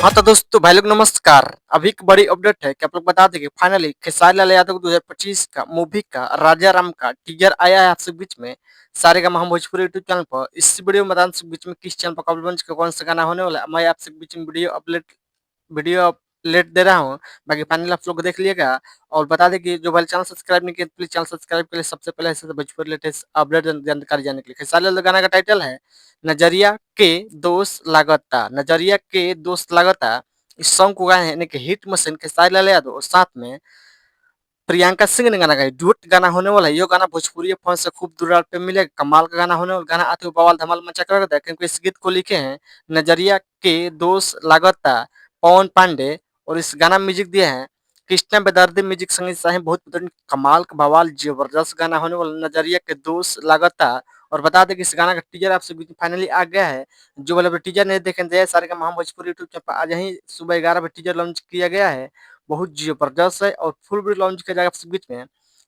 हाँ तो दोस्तों भाई लोग नमस्कार। अभी एक बड़ी अपडेट है कि आप लोग बता दें कि फाइनली खेसारी लाल यादव 2025 का मूवी का राजा राम का टीजर आया है आपसे बीच में सारेगामा हम भोजपुरी यूट्यूब चैनल पर। इस वीडियो में बता दें बीच में किस चैनल पर कब लॉन्च का कौन सा गाना होने वाला है। मैं आपसे बीच में वीडियो अपडेट दे रहा हूँ। बाकी फाइनल आप लोग देख लिएगा। और बता दें कि जो भाई चैनल सब्सक्राइब नहीं किया प्लीज चैनल सब्सक्राइब के लिए सबसे पहले ऐसे भोजपुरी लेटेस्ट अपडेट जानकारी जानने के लिए। खेसारी लाल गाना का टाइटल है नजरिया के दोस्त लागता। नजरिया के दोस्त लागता इस सॉन्ग को गाए हैं यानी कि हिट मशीन खेसारी लाल यादव और साथ में प्रियंका सिंह ने गाना गाया। डुएट गाना होने वाला है। ये गाना भोजपुरी फैंस से खूब दुलार पे मिलेगा। कमाल का गाना होने वाला। गाना आते हुए बवाल धमाल मचा कर रखता है क्योंकि इस गीत को लिखे हैं नजरिया के दोस्त लागता पवन पांडे। और इस गाना में म्यूजिक दिए हैं कृष्णा बेदर्दी। म्यूजिक संगीत साहिब बहुत बेहतरीन कमाल का बवाल जबरदस्त गाना होने वाला नजरिया के दोस्त लागता। और बता दें कि इस गाना का टीजर आपसे फाइनली आ गया है। जो वाले टीजर नहीं देखे थे सारे का हम भोजपुरी यूट्यूब चैनल पर आज ही सुबह 11 बजे टीजर लॉन्च किया गया है। बहुत जबरदस्त है और फुल वीडियो लॉन्च किया जाएगा आपसे बीच में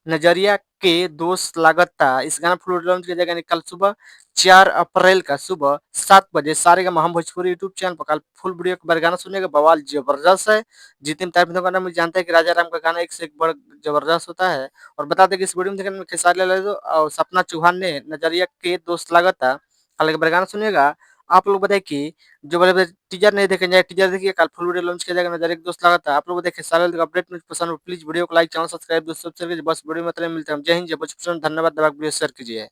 नजरिया के दोस्त लागता। इस गाना फुल वीडियो लॉन्च किया जाएगा यानी कल सुबह 4 अप्रैल का सुबह 7 बजे सारे का हम भोजपुरी यूट्यूब चैनल पर कल फुल वीडियो के बारे गाना सुनेगा। बवाल जबरदस्त है। जितने तारीफ गाना मुझे जानते हैं कि राजा राम का गाना एक से एक बड़ा जबरदस्त होता है। और बता दें कि इस वीडियो में देखने में खेसारी लाल यादव और सपना चौहान ने नजरिया के दोस्त लागता कल के बारे गाना सुनिएगा। आप लोग बताइए कि जो वाले टीजर नहीं देखे जाए टीजर देखिए कल फुल वीडियो लॉन्च किया जाएगा नजर एक दोस्त लगा था। आप लोग देखे सारे अपडेट में पसंद हो प्लीज वीडियो को लाइक चैनल सब्सक्राइब दोस्तों मिलते हैं जय हिंद जय बच धन्यवाद दबा वीडियो शेयर कीजिए।